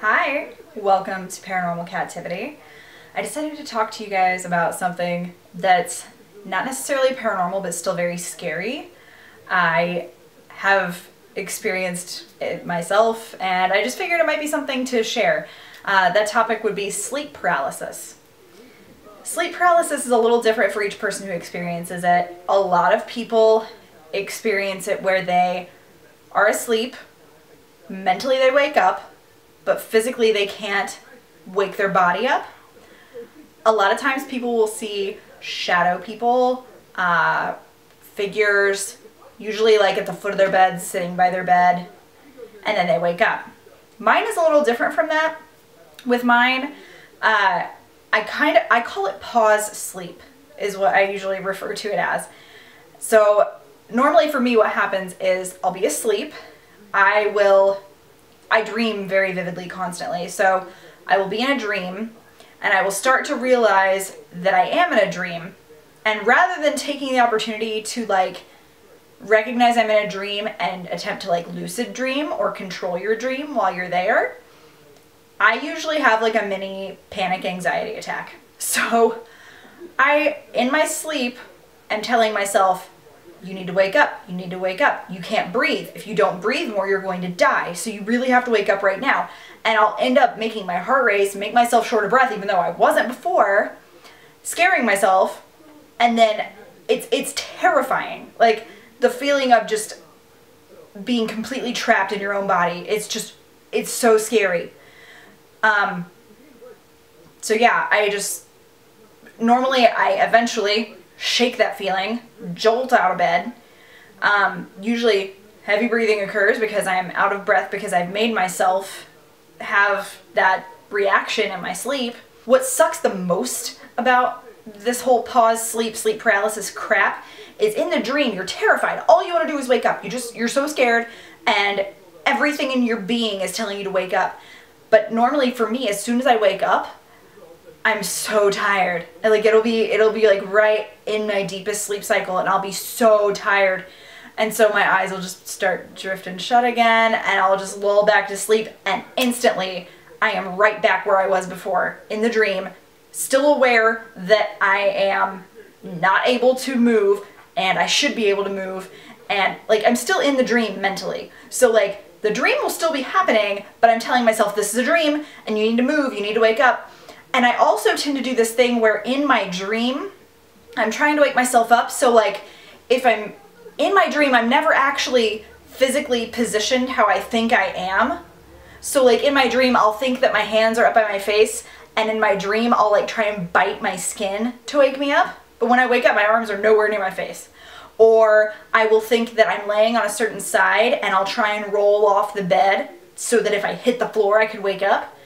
Hi, welcome to Paranormal Kativity. I decided to talk to you guys about something that's not necessarily paranormal but still very scary. I have experienced it myself and I just figured it might be something to share. That topic would be sleep paralysis. Sleep paralysis is a little different for each person who experiences it. A lot of people experience it where they are asleep, mentally they wake up, but physically they can't wake their body up. A lot of times people will see shadow people, figures, usually like at the foot of their bed, sitting by their bed, and then they wake up. Mine is a little different from that. With mine, I call it pause sleep, is what I usually refer to it as. So normally for me what happens is I'll be asleep, I dream very vividly constantly, so I will be in a dream and I will start to realize that I am in a dream, and rather than taking the opportunity to like recognize I'm in a dream and attempt to like lucid dream or control your dream while you're there, I usually have like a mini panic anxiety attack. So in my sleep, am telling myself, you need to wake up, you need to wake up, you can't breathe. If you don't breathe more, you're going to die. So you really have to wake up right now. And I'll end up making my heart race, make myself short of breath, even though I wasn't before, scaring myself. And then it's terrifying. Like the feeling of just being completely trapped in your own body. It's so scary. So yeah, normally I eventually shake that feeling, jolt out of bed. Usually heavy breathing occurs because I am out of breath because I've made myself have that reaction in my sleep. What sucks the most about this whole pause sleep paralysis crap is in the dream you're terrified. All you want to do is wake up. You're so scared and everything in your being is telling you to wake up. But normally for me, as soon as I wake up, I'm so tired. Like it'll be like right in my deepest sleep cycle and I'll be so tired. And so my eyes will just start drifting shut again and I'll just lull back to sleep, and instantly I am right back where I was before in the dream, still aware that I am not able to move and I should be able to move, and like I'm still in the dream mentally. So like the dream will still be happening, but I'm telling myself this is a dream and you need to move, you need to wake up. And I also tend to do this thing where in my dream, I'm trying to wake myself up. So like if I'm in my dream, I'm never actually physically positioned how I think I am. So like in my dream, I'll think that my hands are up by my face, and in my dream, I'll like try and bite my skin to wake me up. But when I wake up, my arms are nowhere near my face. Or I will think that I'm laying on a certain side and I'll try and roll off the bed so that if I hit the floor, I could wake up.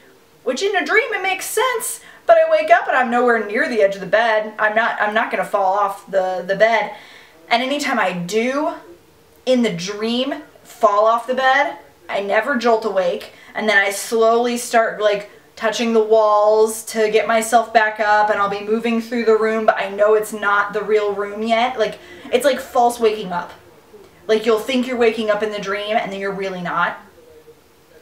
Which in a dream it makes sense, but I wake up and I'm nowhere near the edge of the bed. I'm not gonna fall off the bed. And anytime I do in the dream fall off the bed, I never jolt awake, and then I slowly start like touching the walls to get myself back up, and I'll be moving through the room, but I know it's not the real room yet. Like it's like false waking up. Like you'll think you're waking up in the dream and then you're really not.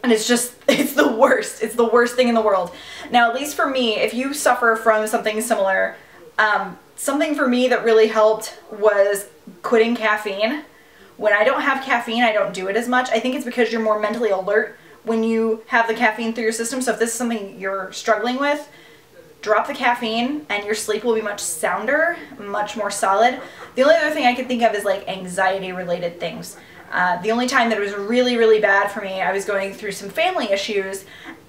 And it's the worst. It's the worst thing in the world. Now, at least for me, if you suffer from something similar, something for me that really helped was quitting caffeine. When I don't have caffeine, I don't do it as much. I think it's because you're more mentally alert when you have the caffeine through your system. So if this is something you're struggling with, drop the caffeine and your sleep will be much sounder, much more solid. The only other thing I can think of is like anxiety related things. The only time that it was really, really bad for me, I was going through some family issues,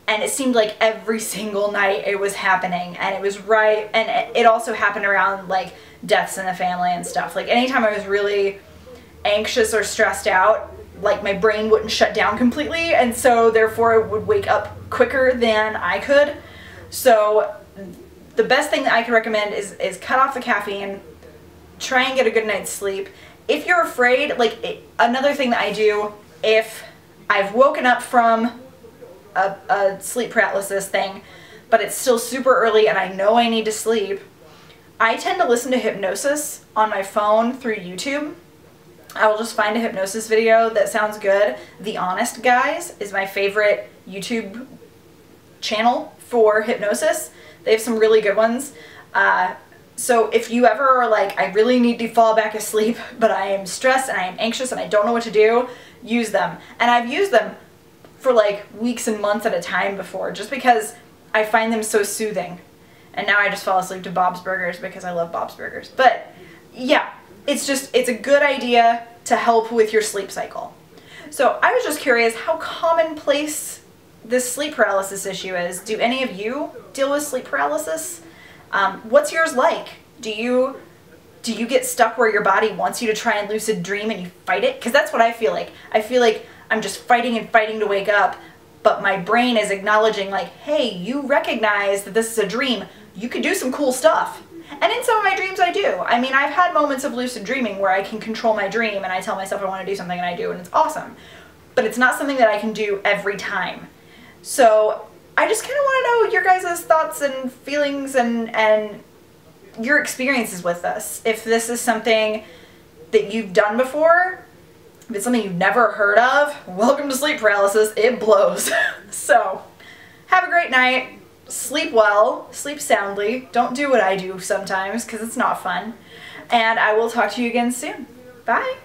and it seemed like every single night it was happening, and it was right, and it also happened around like deaths in the family and stuff. Like anytime I was really anxious or stressed out, like my brain wouldn't shut down completely, and so therefore it would wake up quicker than I could. So the best thing that I can recommend is cut off the caffeine, try and get a good night's sleep. If you're afraid, another thing that I do, if I've woken up from a sleep paralysis thing, but it's still super early and I know I need to sleep, I tend to listen to hypnosis on my phone through YouTube. I will just find a hypnosis video that sounds good. TheHonestGuys is my favorite YouTube channel for hypnosis. They have some really good ones. So if you ever are like, I really need to fall back asleep, but I am stressed and I am anxious and I don't know what to do, use them. And I've used them for like weeks and months at a time before, just because I find them so soothing. And now I just fall asleep to Bob's Burgers because I love Bob's Burgers. But yeah, it's a good idea to help with your sleep cycle. So I was just curious how commonplace this sleep paralysis issue is. Do any of you deal with sleep paralysis? What's yours like? Do you get stuck where your body wants you to try and lucid dream and you fight it? Because that's what I feel like. I feel like I'm just fighting and fighting to wake up, but my brain is acknowledging like, hey, you recognize that this is a dream. You could do some cool stuff. And in some of my dreams I do. I mean, I've had moments of lucid dreaming where I can control my dream and I tell myself I want to do something and I do, and it's awesome. But it's not something that I can do every time. So I just kind of want to know your guys' thoughts and feelings and your experiences with this. If this is something that you've done before, if it's something you've never heard of, welcome to sleep paralysis. It blows. So have a great night. Sleep well, sleep soundly. Don't do what I do sometimes because it's not fun. And I will talk to you again soon. Bye.